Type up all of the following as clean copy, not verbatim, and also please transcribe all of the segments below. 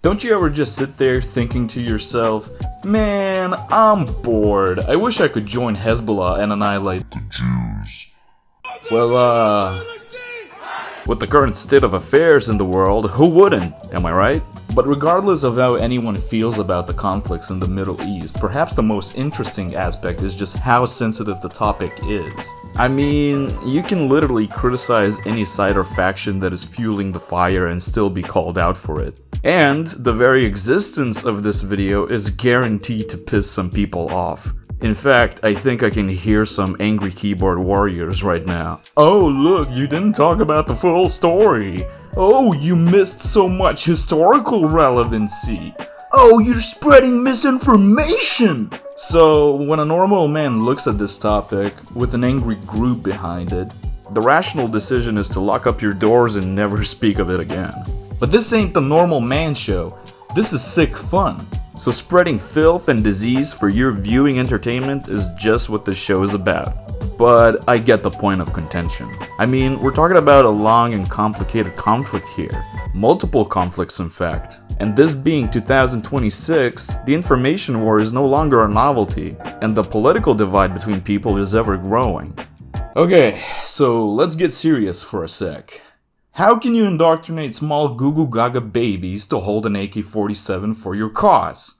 Don't you ever just sit there thinking to yourself, man, I'm bored. I wish I could join Hezbollah and annihilate the Jews. Well, with the current state of affairs in the world, who wouldn't? Am I right? But regardless of how anyone feels about the conflicts in the Middle East, perhaps the most interesting aspect is just how sensitive the topic is. I mean, you can literally criticize any side or faction that is fueling the fire and still be called out for it. And the very existence of this video is guaranteed to piss some people off. In fact, I think I can hear some angry keyboard warriors right now. Oh look, you didn't talk about the full story. Oh, you missed so much historical relevancy. Oh, you're spreading misinformation! So, when a normal man looks at this topic, with an angry group behind it, the rational decision is to lock up your doors and never speak of it again. But this ain't the normal man show. This is sick fun. So spreading filth and disease for your viewing entertainment is just what this show is about. But I get the point of contention. I mean, we're talking about a long and complicated conflict here. Multiple conflicts, in fact. And this being 2026, the information war is no longer a novelty, and the political divide between people is ever growing. Okay, so let's get serious for a sec. How can you indoctrinate small Goo Goo Gaga babies to hold an AK-47 for your cause?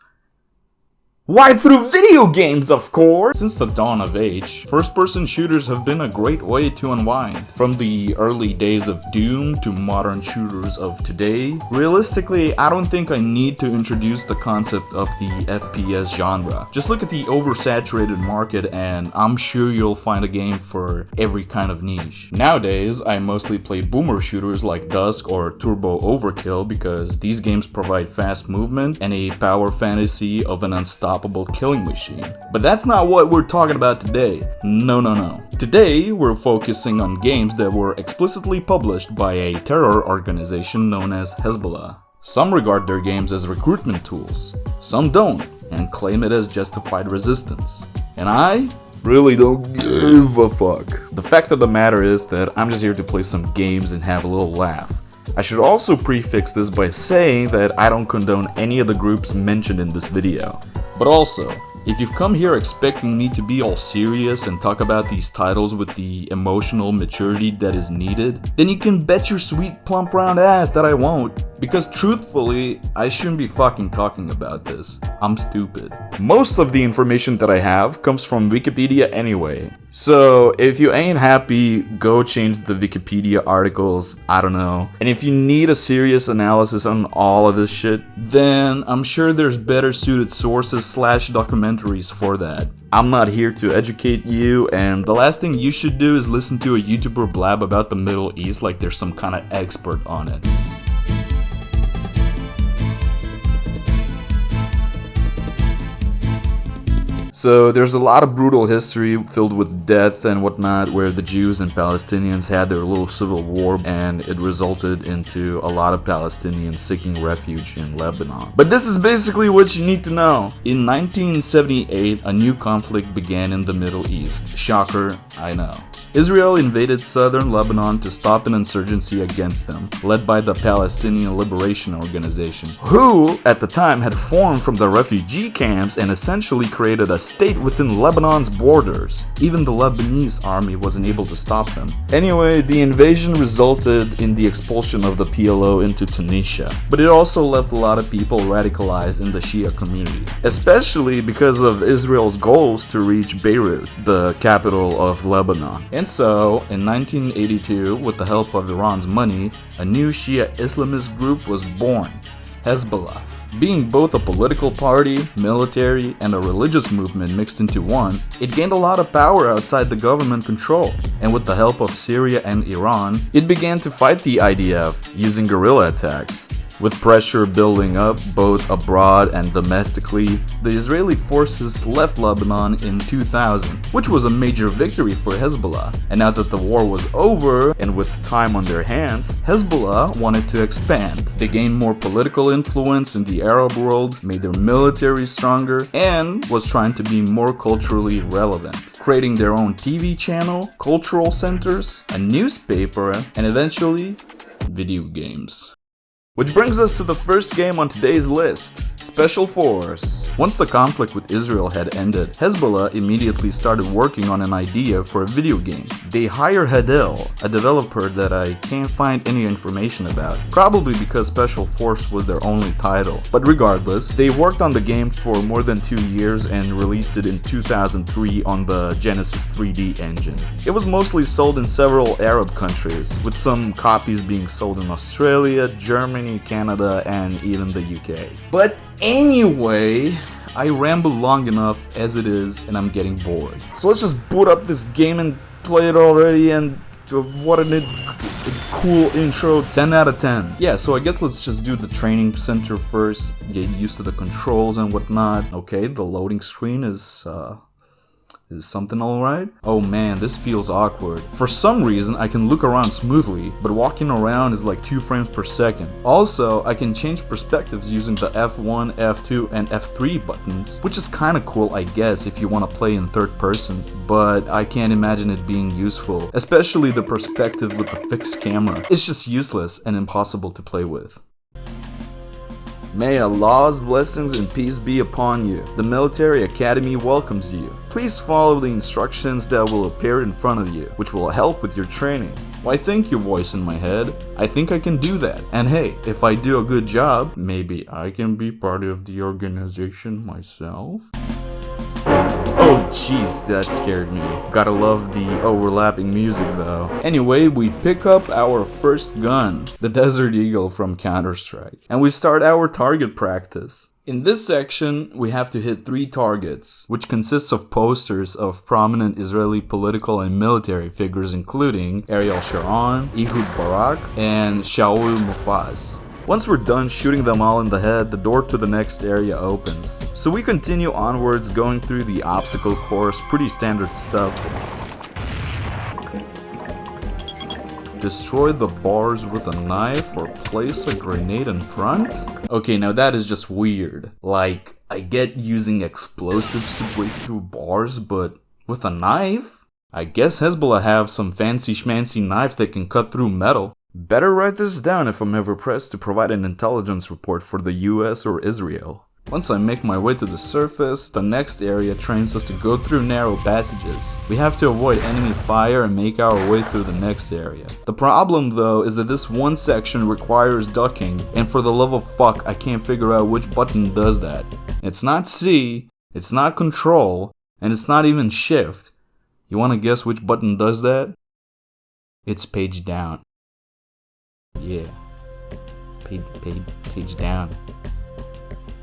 Why, through video games, of course! Since the dawn of age, first-person shooters have been a great way to unwind. From the early days of Doom to modern shooters of today, realistically, I don't think I need to introduce the concept of the FPS genre. Just look at the oversaturated market and I'm sure you'll find a game for every kind of niche. Nowadays, I mostly play boomer shooters like Dusk or Turbo Overkill because these games provide fast movement and a power fantasy of an unstoppable killing machine. But that's not what we're talking about today. No. Today, we're focusing on games that were explicitly published by a terror organization known as Hezbollah. Some regard their games as recruitment tools, some don't, and claim it as justified resistance. And I really don't give a fuck. The fact of the matter is that I'm just here to play some games and have a little laugh. I should also prefix this by saying that I don't condone any of the groups mentioned in this video. But also, if you've come here expecting me to be all serious and talk about these titles with the emotional maturity that is needed, then you can bet your sweet plump round ass that I won't. Because truthfully, I shouldn't be fucking talking about this. I'm stupid. Most of the information that I have comes from Wikipedia anyway. So if you ain't happy, go change the Wikipedia articles, I don't know. And if you need a serious analysis on all of this shit, then I'm sure there's better suited sources / documentaries for that. I'm not here to educate you, and the last thing you should do is listen to a YouTuber blab about the Middle East like there's some kind of expert on it. So there's a lot of brutal history filled with death and whatnot where the Jews and Palestinians had their little civil war and it resulted into a lot of Palestinians seeking refuge in Lebanon. But this is basically what you need to know. In 1978, a new conflict began in the Middle East. Shocker, I know. Israel invaded southern Lebanon to stop an insurgency against them, led by the Palestinian Liberation Organization, who, at the time, had formed from the refugee camps and essentially created a state within Lebanon's borders. Even the Lebanese army wasn't able to stop them. Anyway, the invasion resulted in the expulsion of the PLO into Tunisia, but it also left a lot of people radicalized in the Shia community, especially because of Israel's goals to reach Beirut, the capital of Lebanon. And so, in 1982, with the help of Iran's money, a new Shia Islamist group was born, Hezbollah. Being both a political party, military, and a religious movement mixed into one, it gained a lot of power outside the government control. And with the help of Syria and Iran, it began to fight the IDF using guerrilla attacks. With pressure building up both abroad and domestically, the Israeli forces left Lebanon in 2000, which was a major victory for Hezbollah. And now that the war was over, and with time on their hands, Hezbollah wanted to expand. They gained more political influence in the Arab world, made their military stronger, and was trying to be more culturally relevant, creating their own TV channel, cultural centers, a newspaper, and eventually, video games. Which brings us to the first game on today's list, Special Force. Once the conflict with Israel had ended, Hezbollah immediately started working on an idea for a video game. They hired Hedel, a developer that I can't find any information about, probably because Special Force was their only title. But regardless, they worked on the game for more than 2 years and released it in 2003 on the Genesis 3D engine. It was mostly sold in several Arab countries, with some copies being sold in Australia, Germany, Canada, and even the UK. But anyway, I rambled long enough as it is and I'm getting bored. So let's just boot up this game and play it already, and what a cool intro, 10 out of 10. Yeah, so I guess let's just do the training center first, get used to the controls and whatnot. Okay, the loading screen is something alright? Oh man, this feels awkward. For some reason, I can look around smoothly, but walking around is like 2 frames per second. Also, I can change perspectives using the F1, F2, and F3 buttons, which is kinda cool, I guess, if you wanna play in third person, but I can't imagine it being useful, especially the perspective with the fixed camera. It's just useless and impossible to play with. May Allah's blessings and peace be upon you. The Military Academy welcomes you. Please follow the instructions that will appear in front of you, which will help with your training. Why, thank you, voice in my head. I think I can do that. And hey, if I do a good job, maybe I can be part of the organization myself? Oh jeez, that scared me. Gotta love the overlapping music though. Anyway, we pick up our first gun, the Desert Eagle from Counter-Strike, and we start our target practice. In this section, we have to hit 3 targets, which consists of posters of prominent Israeli political and military figures including Ariel Sharon, Ehud Barak, and Shaul Mufaz. Once we're done shooting them all in the head, the door to the next area opens. So we continue onwards, going through the obstacle course, pretty standard stuff. Destroy the bars with a knife or place a grenade in front? Okay, now that is just weird. Like, I get using explosives to break through bars, but with a knife? I guess Hezbollah have some fancy schmancy knives that can cut through metal. Better write this down if I'm ever pressed to provide an intelligence report for the US or Israel. Once I make my way to the surface, the next area trains us to go through narrow passages. We have to avoid enemy fire and make our way through the next area. The problem though is that this one section requires ducking, and for the love of fuck I can't figure out which button does that. It's not C, it's not Control, and it's not even Shift. You wanna guess which button does that? It's page down. Yeah, page down.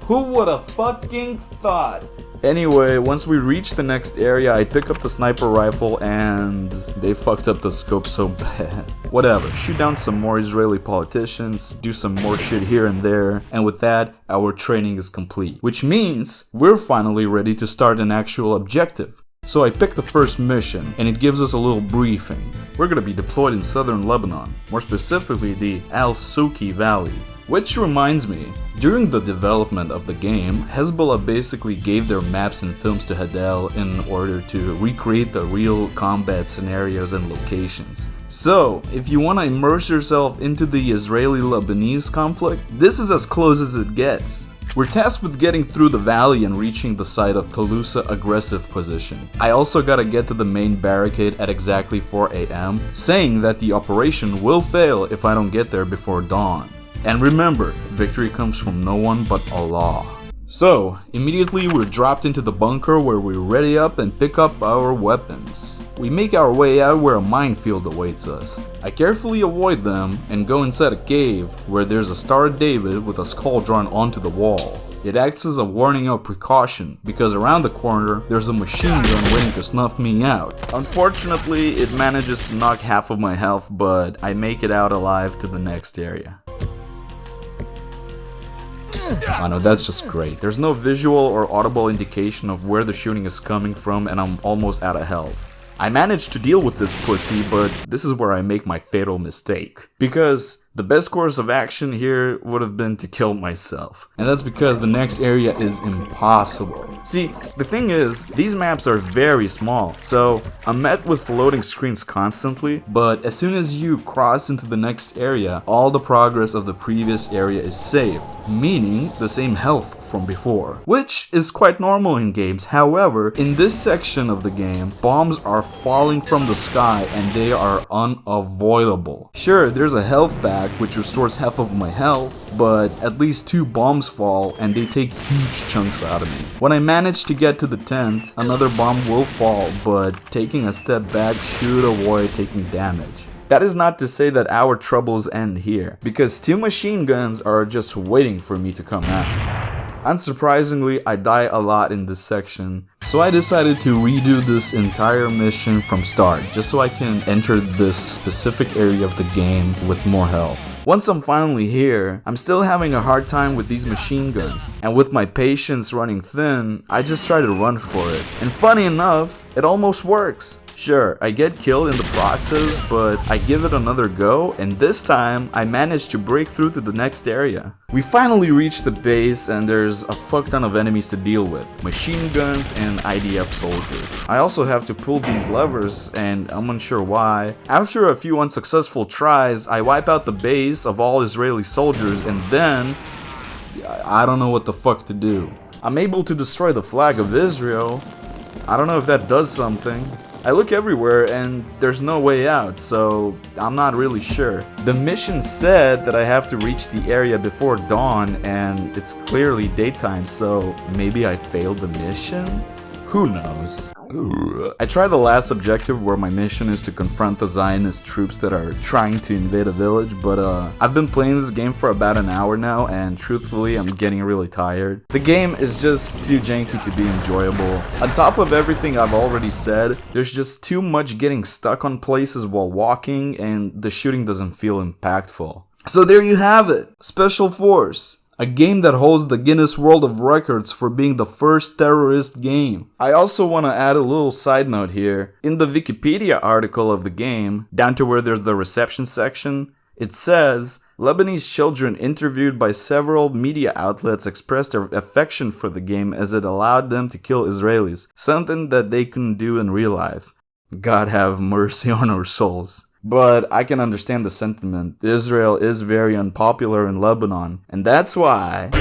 Who would've fucking thought? Anyway, once we reach the next area, I pick up the sniper rifle and they fucked up the scope so bad. Whatever, shoot down some more Israeli politicians, do some more shit here and there, and with that, our training is complete. Which means we're finally ready to start an actual objective. So I picked the first mission, and it gives us a little briefing. We're gonna be deployed in southern Lebanon, more specifically the Al-Suki Valley. Which reminds me, during the development of the game, Hezbollah basically gave their maps and films to Hedel in order to recreate the real combat scenarios and locations. So, if you want to immerse yourself into the Israeli-Lebanese conflict, this is as close as it gets. We're tasked with getting through the valley and reaching the site of Talusa aggressive position. I also gotta get to the main barricade at exactly 4 AM, saying that the operation will fail if I don't get there before dawn. And remember, victory comes from no one but Allah. So, immediately we're dropped into the bunker where we ready up and pick up our weapons. We make our way out where a minefield awaits us. I carefully avoid them and go inside a cave where there's a Star of David with a skull drawn onto the wall. It acts as a warning of precaution, because around the corner there's a machine gun waiting to snuff me out. Unfortunately, it manages to knock half of my health, but I make it out alive to the next area. I know, that's just great. There's no visual or audible indication of where the shooting is coming from, and I'm almost out of health. I managed to deal with this pussy, but this is where I make my fatal mistake. Because The best course of action here would have been to kill myself. And that's because the next area is impossible. See, the thing is, these maps are very small, so I'm met with loading screens constantly, but as soon as you cross into the next area, all the progress of the previous area is saved, meaning the same health from before, which is quite normal in games. However, in this section of the game, bombs are falling from the sky and they are unavoidable. Sure, there's a health bag which restores half of my health, but at least 2 bombs fall and they take huge chunks out of me. When I manage to get to the tent, another bomb will fall, but taking a step back should avoid taking damage. That is not to say that our troubles end here, because 2 machine guns are just waiting for me to come out. Unsurprisingly, I die a lot in this section, so I decided to redo this entire mission from start, just so I can enter this specific area of the game with more health. Once I'm finally here, I'm still having a hard time with these machine guns, and with my patience running thin, I just try to run for it. And funny enough, it almost works. Sure, I get killed in the process, but I give it another go, and this time I managed to break through to the next area. We finally reach the base and there's a fuck ton of enemies to deal with, machine guns and IDF soldiers. I also have to pull these levers and I'm unsure why. After a few unsuccessful tries, I wipe out the base of all Israeli soldiers and then I don't know what the fuck to do. I'm able to destroy the flag of Israel. I don't know if that does something. I look everywhere and there's no way out, so I'm not really sure. The mission said that I have to reach the area before dawn and it's clearly daytime, so maybe I failed the mission? Who knows? I tried the last objective where my mission is to confront the Zionist troops that are trying to invade a village, but I've been playing this game for about an hour now and truthfully I'm getting really tired. The game is just too janky to be enjoyable. On top of everything I've already said, there's just too much getting stuck on places while walking and the shooting doesn't feel impactful. So there you have it, Special Force. A game that holds the Guinness World of Records for being the first terrorist game. I also want to add a little side note here. In the Wikipedia article of the game, down to where there's the reception section, it says, Lebanese children interviewed by several media outlets expressed their affection for the game as it allowed them to kill Israelis, something that they couldn't do in real life. God have mercy on our souls. But I can understand the sentiment. Israel is very unpopular in Lebanon, and that's why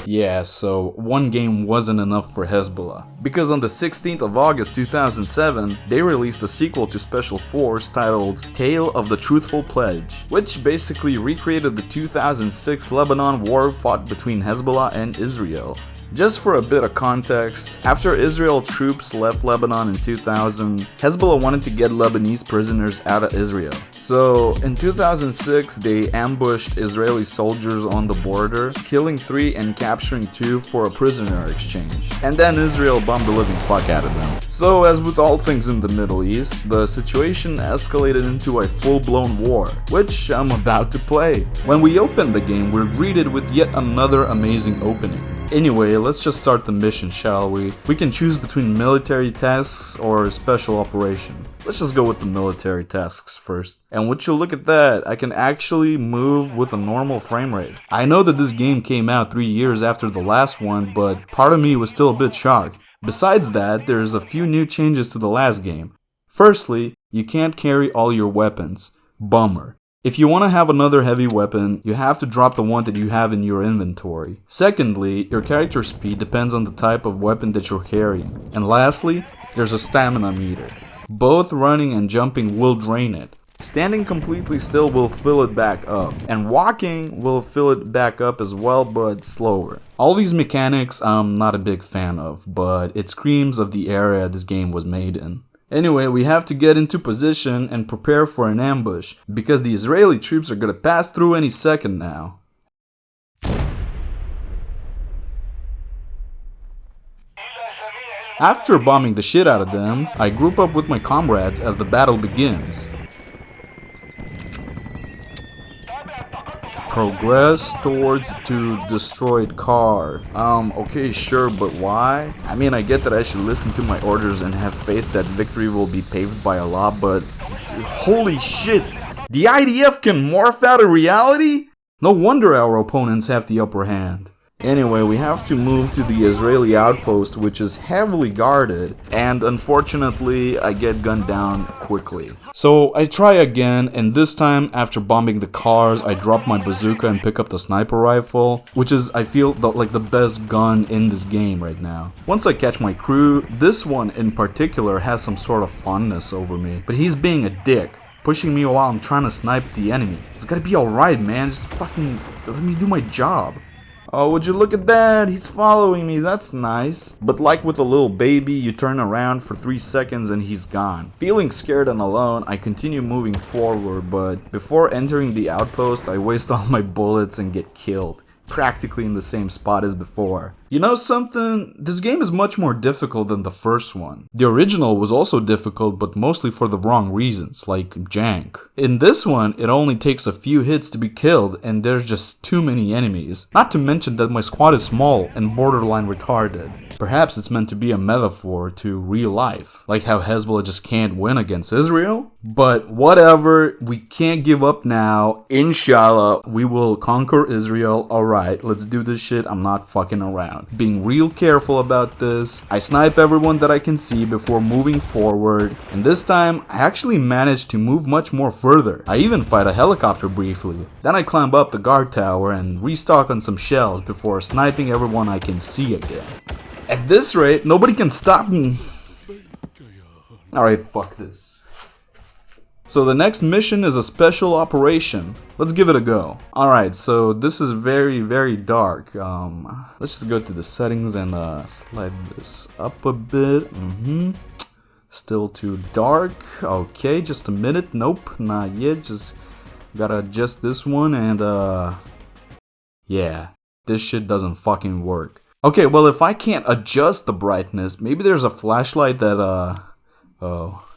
yeah, so one game wasn't enough for Hezbollah. Because on the 16th of August 2007, they released a sequel to Special Force titled Tale of the Truthful Pledge, which basically recreated the 2006 Lebanon war fought between Hezbollah and Israel. Just for a bit of context, after Israel troops left Lebanon in 2000, Hezbollah wanted to get Lebanese prisoners out of Israel. So in 2006, they ambushed Israeli soldiers on the border, killing 3 and capturing 2 for a prisoner exchange. And then Israel bombed the living fuck out of them. So as with all things in the Middle East, the situation escalated into a full-blown war, which I'm about to play. When we opened the game, we're greeted with yet another amazing opening. Anyway, let's just start the mission, shall we? We can choose between military tasks or special operation. Let's just go with the military tasks first. And would you look at that, I can actually move with a normal frame rate. I know that this game came out 3 years after the last one, but part of me was still a bit shocked. Besides that, there's a few new changes to the last game. Firstly, you can't carry all your weapons. Bummer. If you want to have another heavy weapon, you have to drop the one that you have in your inventory. Secondly, your character speed depends on the type of weapon that you're carrying. And lastly, there's a stamina meter. Both running and jumping will drain it. Standing completely still will fill it back up, and walking will fill it back up as well, but slower. All these mechanics I'm not a big fan of, but it screams of the era this game was made in. Anyway, we have to get into position and prepare for an ambush, because the Israeli troops are gonna pass through any second now. After bombing the shit out of them, I group up with my comrades as the battle begins. Progress towards to destroyed car. Okay, sure, but why? I mean, I get that I should listen to my orders and have faith that victory will be paved by Allah, but holy shit! The IDF can morph out of reality? No wonder our opponents have the upper hand. Anyway, we have to move to the Israeli outpost, which is heavily guarded, and unfortunately, I get gunned down quickly. So I try again, and this time, after bombing the cars, I drop my bazooka and pick up the sniper rifle, which is, I feel, like the best gun in this game right now. Once I catch my crew, this one in particular has some sort of fondness over me, but he's being a dick, pushing me while I'm trying to snipe the enemy. It's gotta be alright, man, just fucking let me do my job. Oh, would you look at that? He's following me, that's nice. But like with a little baby, you turn around for 3 seconds and he's gone. Feeling scared and alone, I continue moving forward, but before entering the outpost, I waste all my bullets and get killed. Practically in the same spot as before. You know something? This game is much more difficult than the first one. The original was also difficult, but mostly for the wrong reasons, like jank. In this one, it only takes a few hits to be killed, and there's just too many enemies. Not to mention that my squad is small and borderline retarded. Perhaps it's meant to be a metaphor to real life, like how Hezbollah just can't win against Israel. But whatever, we can't give up now. Inshallah, we will conquer Israel. Alright, let's do this shit. I'm not fucking around. Being real careful about this. I snipe everyone that I can see before moving forward. And this time, I actually managed to move much more further. I even fight a helicopter briefly. Then I climb up the guard tower and restock on some shells before sniping everyone I can see again. At this rate, nobody can stop me. Alright, fuck this. So the next mission is a special operation. Let's give it a go. Alright, so this is very, very dark. Let's just go to the settings and slide this up a bit. Still too dark. Okay, just a minute. Nope, not yet. Just gotta adjust this one and yeah, this shit doesn't fucking work. Okay, well, if I can't adjust the brightness, maybe there's a flashlight that, oh,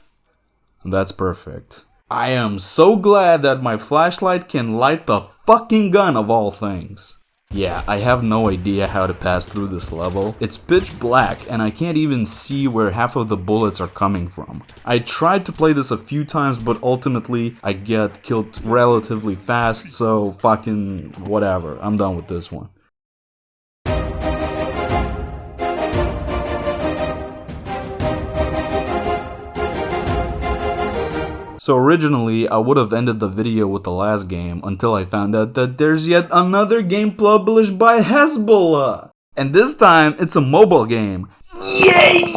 that's perfect. I am so glad that my flashlight can light the fucking gun of all things. Yeah, I have no idea how to pass through this level. It's pitch black, and I can't even see where half of the bullets are coming from. I tried to play this a few times, but ultimately, I get killed relatively fast, so fucking whatever. I'm done with this one. So originally, I would have ended the video with the last game until I found out that there's yet another game published by Hezbollah! And this time, it's a mobile game. Yay!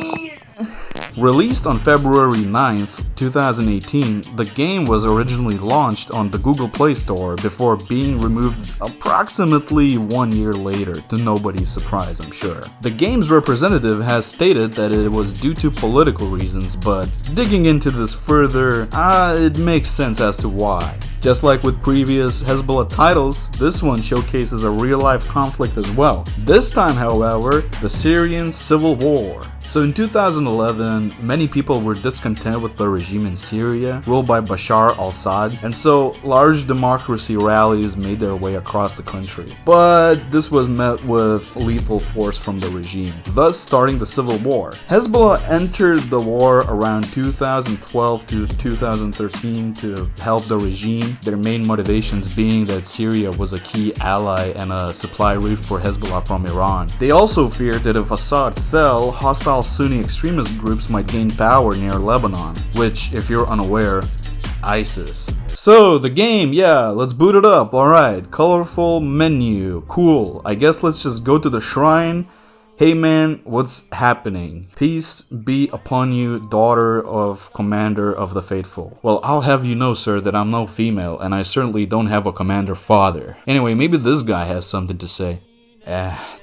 Released on February 9th, 2018, the game was originally launched on the Google Play Store before being removed approximately 1 year later, to nobody's surprise, I'm sure. The game's representative has stated that it was due to political reasons, but digging into this further, it makes sense as to why. Just like with previous Hezbollah titles, this one showcases a real-life conflict as well. This time, however, the Syrian Civil War. So in 2011, many people were discontent with the regime in Syria, ruled by Bashar al-Assad, and so large democracy rallies made their way across the country. But this was met with lethal force from the regime, thus starting the civil war. Hezbollah entered the war around 2012 to 2013 to help the regime, their main motivations being that Syria was a key ally and a supply route for Hezbollah from Iran. They also feared that if Assad fell, hostile Sunni extremist groups might gain power near Lebanon, which, if you're unaware, ISIS. So, the game, yeah, let's boot it up, alright, colorful menu, cool, I guess let's just go to the shrine. Hey man, what's happening? Peace be upon you, daughter of Commander of the Faithful. Well, I'll have you know, sir, that I'm no female, and I certainly don't have a commander father. Anyway, maybe this guy has something to say.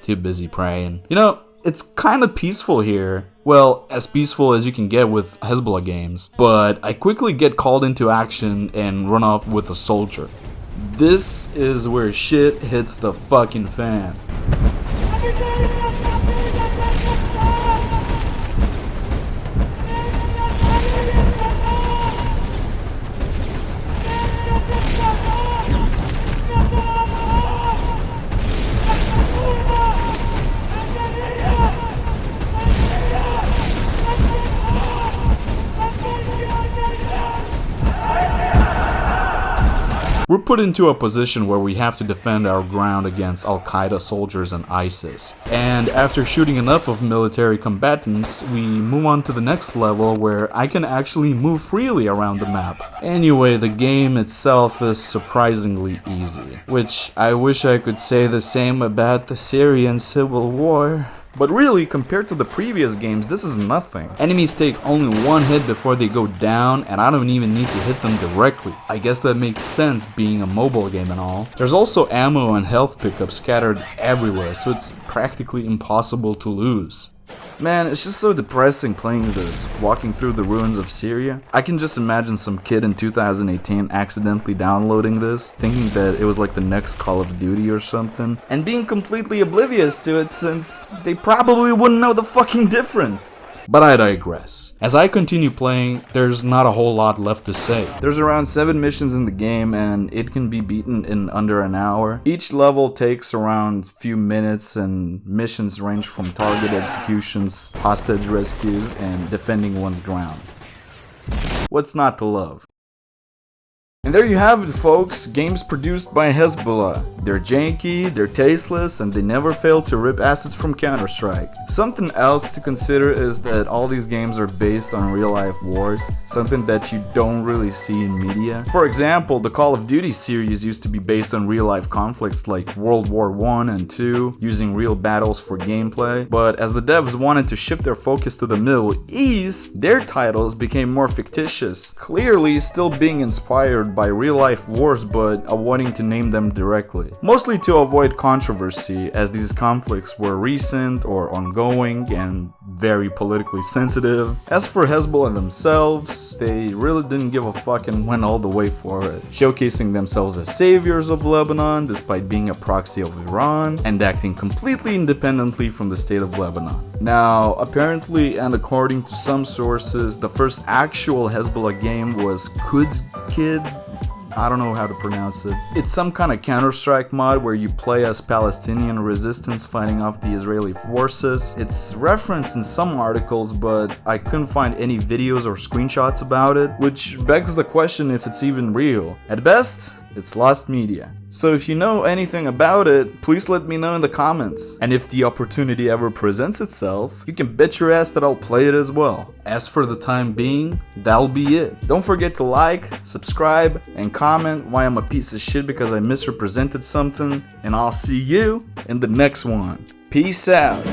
Too busy praying. You know, it's kinda peaceful here. Well, as peaceful as you can get with Hezbollah games. But I quickly get called into action and run off with a soldier. This is where shit hits the fucking fan. We're put into a position where we have to defend our ground against Al-Qaeda soldiers and ISIS. And after shooting enough of military combatants, we move on to the next level where I can actually move freely around the map. Anyway, the game itself is surprisingly easy, which I wish I could say the same about the Syrian Civil War. But really, compared to the previous games, this is nothing. Enemies take only one hit before they go down, and I don't even need to hit them directly. I guess that makes sense being a mobile game and all. There's also ammo and health pickups scattered everywhere, so it's practically impossible to lose. Man, it's just so depressing playing this, walking through the ruins of Syria. I can just imagine some kid in 2018 accidentally downloading this, thinking that it was like the next Call of Duty or something, and being completely oblivious to it since they probably wouldn't know the fucking difference. But I digress. As I continue playing, there's not a whole lot left to say. There's around 7 missions in the game and it can be beaten in under an hour. Each level takes around a few minutes and missions range from target executions, hostage rescues, and defending one's ground. What's not to love? And there you have it, folks, games produced by Hezbollah. They're janky, they're tasteless, and they never fail to rip assets from Counter-Strike. Something else to consider is that all these games are based on real-life wars, something that you don't really see in media. For example, the Call of Duty series used to be based on real-life conflicts like World War I and II, using real battles for gameplay, but as the devs wanted to shift their focus to the Middle East, their titles became more fictitious, clearly still being inspired by real-life wars but avoiding to name them directly. Mostly to avoid controversy, as these conflicts were recent or ongoing and very politically sensitive. As for Hezbollah themselves, they really didn't give a fuck and went all the way for it, showcasing themselves as saviors of Lebanon despite being a proxy of Iran and acting completely independently from the state of Lebanon. Now, apparently and according to some sources, the first actual Hezbollah game was Quds Kid. I don't know how to pronounce it. It's some kind of Counter-Strike mod where you play as Palestinian resistance fighting off the Israeli forces. It's referenced in some articles, but I couldn't find any videos or screenshots about it, which begs the question if it's even real. At best, it's lost media. So if you know anything about it, please let me know in the comments. And if the opportunity ever presents itself, you can bet your ass that I'll play it as well. As for the time being, that'll be it. Don't forget to like, subscribe, and comment why I'm a piece of shit because I misrepresented something. And I'll see you in the next one. Peace out.